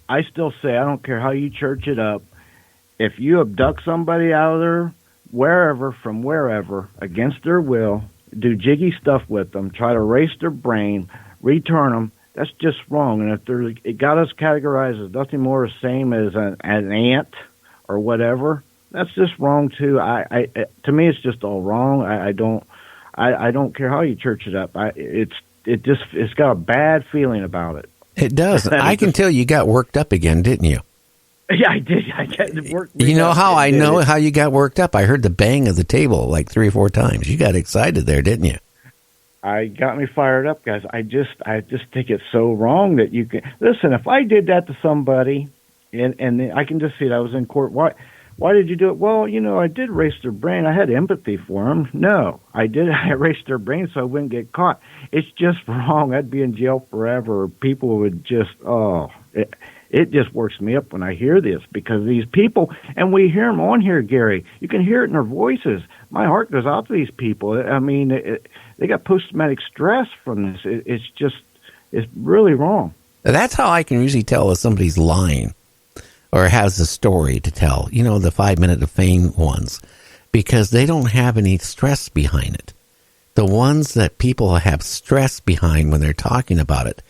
I still say I don't care how you church it up. If you abduct somebody out of their wherever from wherever against their will, do jiggy stuff with them, try to erase their brain, return them, that's just wrong. And if it got us categorized as nothing more the same as an ant or whatever, that's just wrong too. To me, it's just all wrong. I don't care how you church it up. It's got a bad feeling about it. It does. I can tell you got worked up again, didn't you? Yeah, I did. I got worked. You know how I know how you got worked up? I heard the bang of the table like 3 or 4 times. You got excited there, didn't you? I got me fired up, guys. I just think it's so wrong that you can listen. If I did that to somebody, and I can just see it, I was in court. Why did you do it? Well, I did erase their brain. I had empathy for them. No, I erased their brain so I wouldn't get caught. It's just wrong. I'd be in jail forever. People would just, it just works me up when I hear this, because these people, and we hear them on here, Gary. You can hear it in their voices. My heart goes out to these people. I mean, they got post-traumatic stress from this. It's really wrong. That's how I can usually tell if somebody's lying or has a story to tell, the 5 minute of fame ones, because they don't have any stress behind it. The ones that people have stress behind when they're talking about it,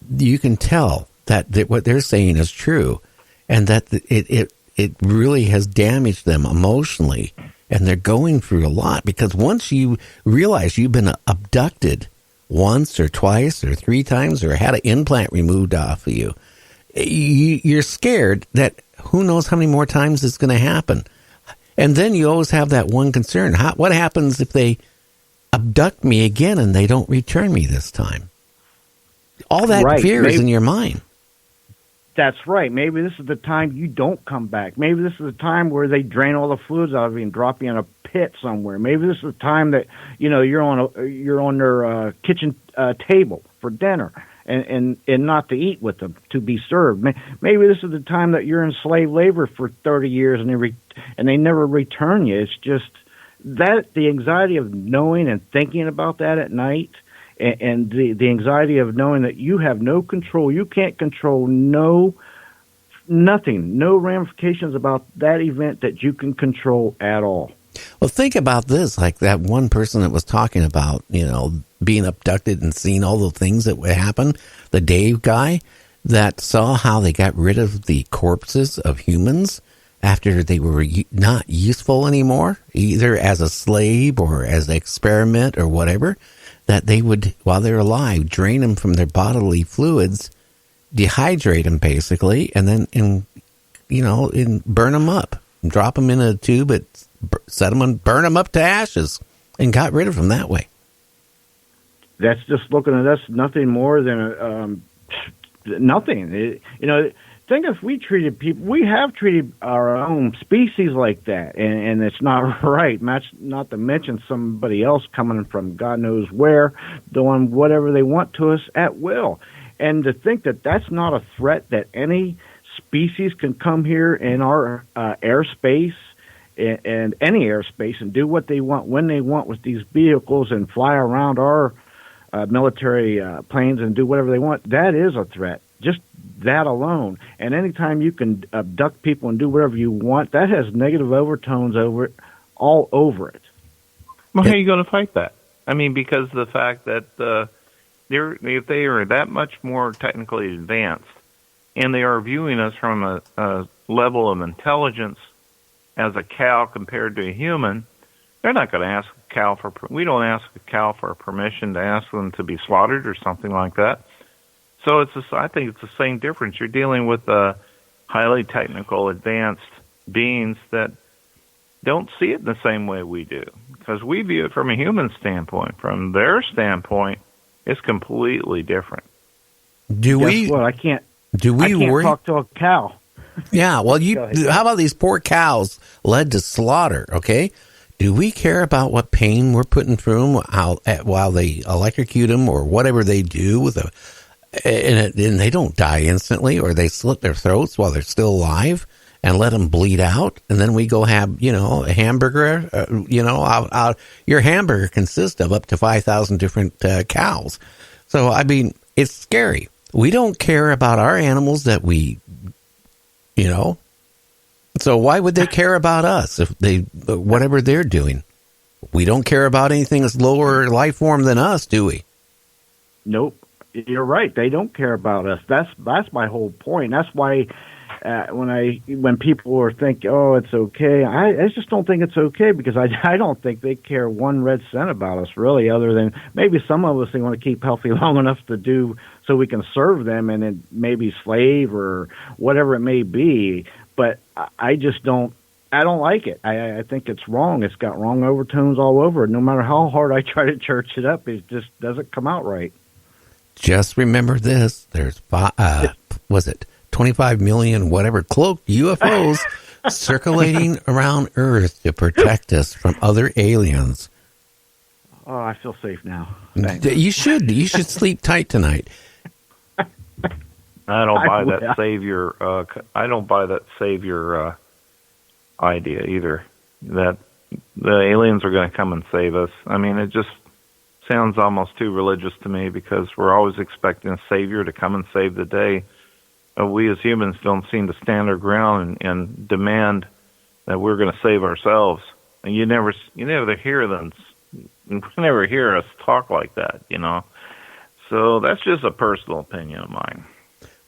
you can tell that what they're saying is true, and that it really has damaged them emotionally, and they're going through a lot, because once you realize you've been abducted once or twice or 3 times or had an implant removed off of you, you're scared that who knows how many more times it's going to happen. And then you always have that one concern. What happens if they abduct me again and they don't return me this time? All that fear is in your mind. That's right. Maybe this is the time you don't come back. Maybe this is the time where they drain all the fluids out of you and drop you in a pit somewhere. Maybe this is the time that you're on their kitchen table for dinner and not to eat with them, to be served. Maybe this is the time that you're in slave labor for 30 years and they never return you. It's just that the anxiety of knowing and thinking about that at night. And the anxiety of knowing that you have no control, you can't control nothing, no ramifications about that event that you can control at all. Well, think about this, like that one person that was talking about, being abducted and seeing all the things that would happen, the Dave guy that saw how they got rid of the corpses of humans after they were not useful anymore, either as a slave or as an experiment or whatever. That they would, while they're alive, drain them from their bodily fluids, dehydrate them basically, and then burn them up, drop them in a tube, set them and burn them up to ashes, and got rid of them that way. That's just looking at us nothing more than nothing. Think if we treated people, we have treated our own species like that, and it's not right. Not to mention somebody else coming from God knows where, doing whatever they want to us at will. And to think that that's not a threat, that any species can come here in our airspace and any airspace and do what they want when they want with these vehicles and fly around our military planes and do whatever they want, that is a threat. Just that alone. And anytime you can abduct people and do whatever you want, that has negative overtones all over it. Well, how are you going to fight that? I mean, because the fact that if they are that much more technically advanced and they are viewing us from a level of intelligence as a cow compared to a human, they're not going to ask a cow we don't ask a cow for permission to ask them to be slaughtered or something like that. So I think it's the same difference. You're dealing with highly technical, advanced beings that don't see it in the same way we do, because we view it from a human standpoint. From their standpoint, it's completely different. I can't talk to a cow. Yeah, well, how about these poor cows led to slaughter, okay? Do we care about what pain we're putting through them while they electrocute them or whatever they do with and they don't die instantly, or they slit their throats while they're still alive and let them bleed out, and then we go have, a hamburger, your hamburger consists of up to 5,000 different cows. So, I mean, it's scary. We don't care about our animals that we you know? So why would they care about us if whatever they're doing? We don't care about anything that's lower life form than us, do we? Nope. You're right. They don't care about us. That's my whole point. That's why when people are thinking, oh, it's okay, I just don't think it's okay, because I don't think they care one red cent about us, really, other than maybe some of us, they want to keep healthy long enough to do so we can serve them and then maybe slave or whatever it may be. But I just don't. I don't like it. I think it's wrong. It's got wrong overtones all over it. No matter how hard I try to church it up, it just doesn't come out right. Just remember this. There's, was it 25 million, whatever, cloaked UFOs circulating around Earth to protect us from other aliens. Oh, I feel safe now. Thanks. You should. You should sleep tight tonight. I don't buy that savior. I don't buy that savior idea either. That the aliens are going to come and save us. I mean, it just sounds almost too religious to me, because we're always expecting a savior to come and save the day. We as humans don't seem to stand our ground and demand that we're going to save ourselves. And you never hear them. You never hear us talk like that, you know. So that's just a personal opinion of mine.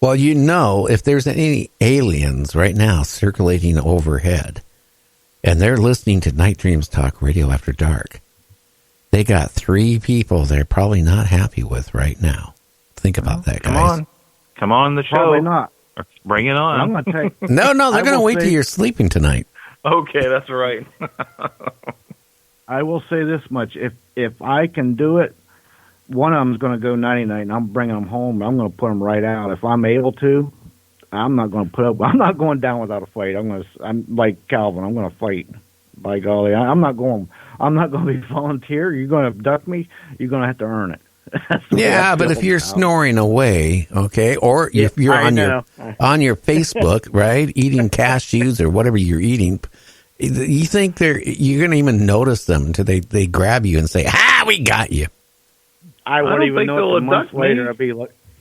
Well, you know, if there's any aliens right now circulating overhead, and they're listening to Night Dreams Talk Radio After Dark, they got 3 people they're probably not happy with right now. Think about that, guys. Come on the show. Probably not. Bring it on. I'm going to take. No, they're going to wait till you're sleeping tonight. Okay, that's right. I will say this much: if I can do it, one of them's going to go 99, and I'm bringing them home. I'm going to put them right out. If I'm able to, I'm not going to put up. I'm not going down without a fight. I'm like Calvin. I'm going to fight. By golly, I'm not going to be volunteer. You're going to abduct me. You're going to have to earn it. Yeah, but if you're snoring away, okay, or if you're on your Facebook, right, eating cashews or whatever you're eating, you think you're going to even notice them until they grab you and say, "Ah, we got you." I wouldn't even know it. A month later,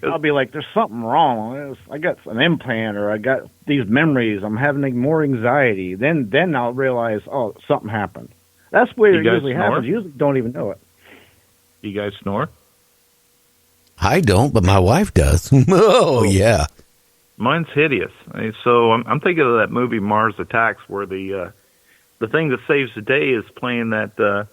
I'll be like, "There's something wrong. I got an implant, or I got these memories. I'm having more anxiety." Then I'll realize, oh, something happened. That's where it usually happens. You usually don't even know it. You guys snore? I don't, but my wife does. Oh, yeah. Mine's hideous. So I'm thinking of that movie Mars Attacks, where the thing that saves the day is playing that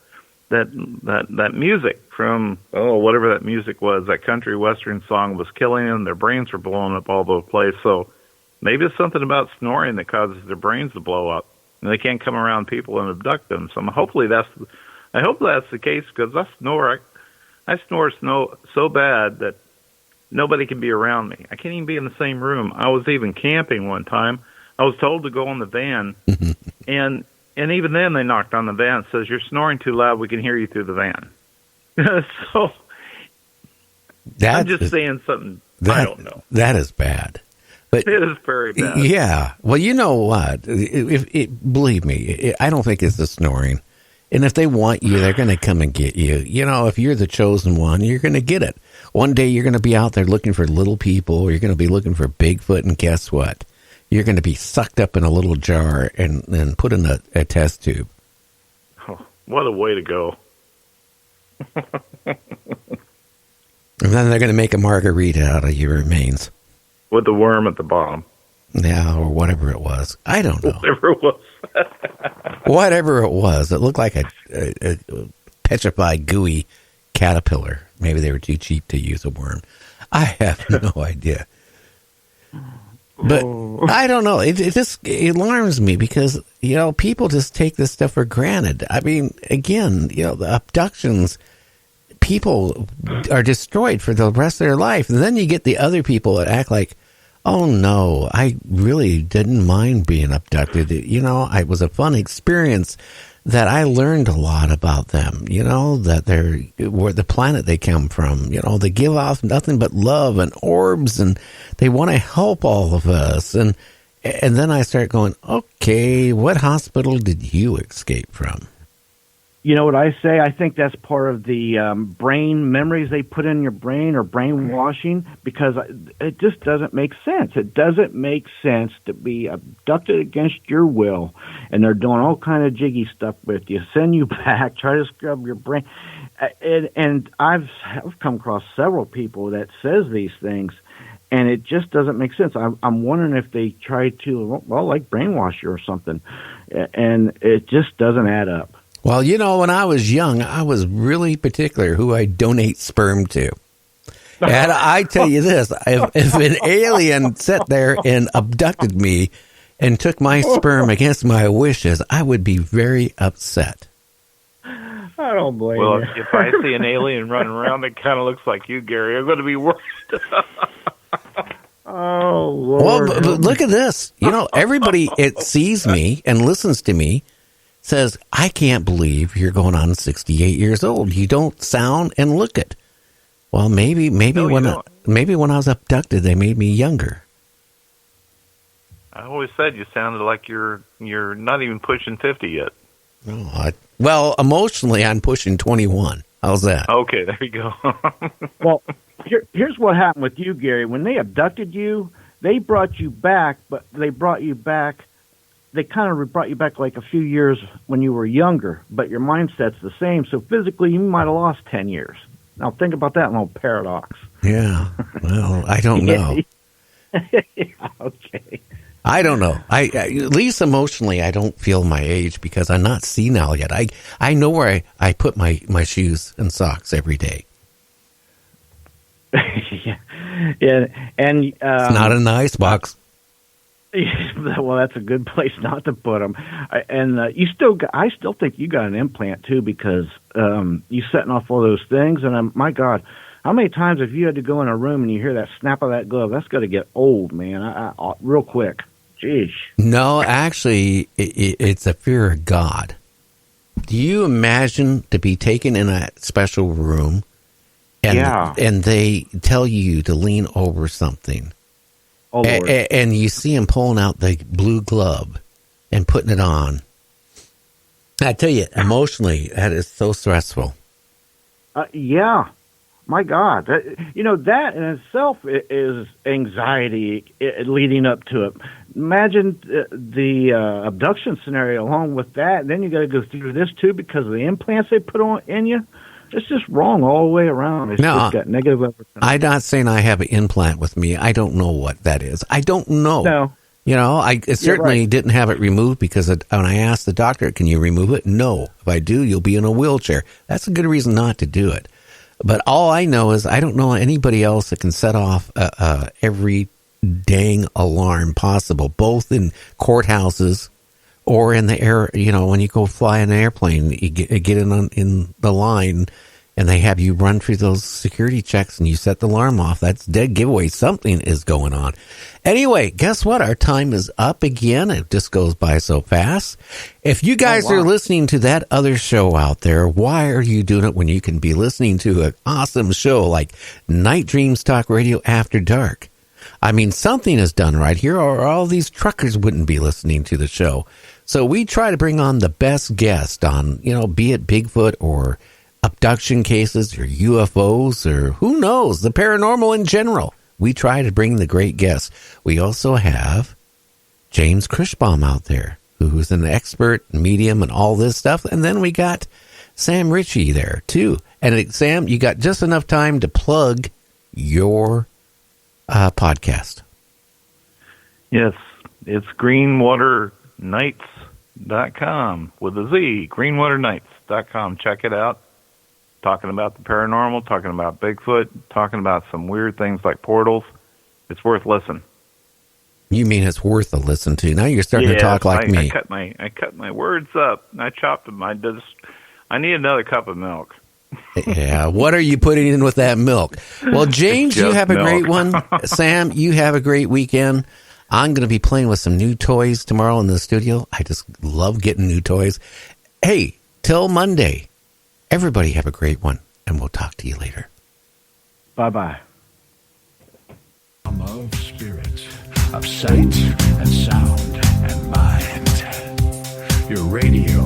music from whatever that music was. That country western song was killing them. Their brains were blowing up all over the place. So maybe it's something about snoring that causes their brains to blow up, and they can't come around people and abduct them. So I hope that's the case, because I snore so bad that nobody can be around me. I can't even be in the same room. I was even camping one time. I was told to go in the van, and even then they knocked on the van and says, "You're snoring too loud. We can hear you through the van." So I'm just saying something. I don't know. That is bad. But it is very bad. Yeah. Well, you know what? Believe me, I don't think it's the snoring. And if they want you, they're going to come and get you. You know, if you're the chosen one, you're going to get it. One day you're going to be out there looking for little people, or you're going to be looking for Bigfoot, and guess what? You're going to be sucked up in a little jar and put in a test tube. Oh, what a way to go. And then they're going to make a margarita out of your remains. With the worm at the bottom. Yeah, or whatever it was. I don't know. Whatever it was. Whatever it was. It looked like a petrified, gooey caterpillar. Maybe they were too cheap to use a worm. I have no idea. But I don't know. It just alarms me, because, you know, people just take this stuff for granted. I mean, again, you know, the abductions, people are destroyed for the rest of their life. And then you get the other people that act like, oh, no, I really didn't mind being abducted. You know, it was a fun experience that I learned a lot about them, you know, that they're where the planet they come from. You know, they give off nothing but love and orbs, and they want to help all of us. And then I start going, okay, what hospital did you escape from? You know what I say? I think that's part of the brain memories they put in your brain, or brainwashing, because it just doesn't make sense. It doesn't make sense to be abducted against your will, and they're doing all kind of jiggy stuff with you, send you back, try to scrub your brain. And I've come across several people that says these things, and it just doesn't make sense. I'm wondering if they try to, well, like brainwash you or something, and it just doesn't add up. Well, when I was young, I was really particular who I donate sperm to. And I tell you this, if an alien sat there and abducted me and took my sperm against my wishes, I would be very upset. I don't blame you. Well, if I see an alien running around that kind of looks like you, Gary, I'm going to be worried. Oh, Lord. Well, but look at this. Everybody sees me and listens to me says, I can't believe you're going on 68 years old. You don't sound and look it. Well, maybe when I was abducted, they made me younger. I always said you sounded like you're not even pushing 50 yet. Well, emotionally, I'm pushing 21. How's that? Okay, there you go. Well, here's what happened with you, Gary. When they abducted you, they brought you back, but they kind of brought you back like a few years when you were younger, but your mindset's the same. So physically, you might have lost 10 years. Now, think about that little paradox. Yeah. Well, I don't know. Okay. I don't know. I at least emotionally, I don't feel my age because I'm not senile yet. I know where I put my shoes and socks every day. Yeah, and it's not in the ice box. Well, that's a good place not to put them. And I still think you got an implant too, because you setting off all those things. And my God, how many times have you had to go in a room and you hear that snap of that glove? That's got to get old, man. Real quick. Jeez. No, actually, it's a fear of God. Do you imagine to be taken in a special room, and they tell you to lean over something? Oh, Lord. And you see him pulling out the blue glove and putting it on. I tell you, emotionally, that is so stressful. Yeah. My God. That in itself is anxiety leading up to it. Imagine the abduction scenario along with that. And then you got to go through this, too, because of the implants they put in you. It's just wrong all the way around. It's just got negative everything. I'm not saying I have an implant with me. I don't know what that is. I don't know. No. I certainly didn't have it removed because when I asked the doctor, can you remove it? No. If I do, you'll be in a wheelchair. That's a good reason not to do it. But all I know is I don't know anybody else that can set off every dang alarm possible, both in courthouses or in the air. When you go fly an airplane, you get in the line, and they have you run through those security checks, and you set the alarm off. That's dead giveaway. Something is going on. Anyway, guess what? Our time is up again. It just goes by so fast. If you guys are listening to that other show out there, why are you doing it when you can be listening to an awesome show like Night Dreams Talk Radio After Dark? I mean, something is done right here, or all these truckers wouldn't be listening to the show. So we try to bring on the best guest on, be it Bigfoot or abduction cases or UFOs or who knows, the paranormal in general. We try to bring the great guests. We also have James Krischbaum out there, who's an expert medium and all this stuff. And then we got Sam Ritchie there, too. And Sam, you got just enough time to plug your podcast. Yes, it's greenwaternights.com with a Z, greenwaternights.com. Check it out. Talking about the paranormal, talking about Bigfoot, talking about some weird things like portals. It's worth listening. You mean it's worth a listen to? Now you're starting to talk like me. I cut my words up. I chopped them. I need another cup of milk. Yeah, what are you putting in with that milk? Well, James, you have a great one. Sam, you have a great weekend. I'm going to be playing with some new toys tomorrow in the studio. I just love getting new toys. Hey, till Monday. Everybody have a great one, and we'll talk to you later. Bye-bye. Of spirit, of sight and sound and mind. Your radio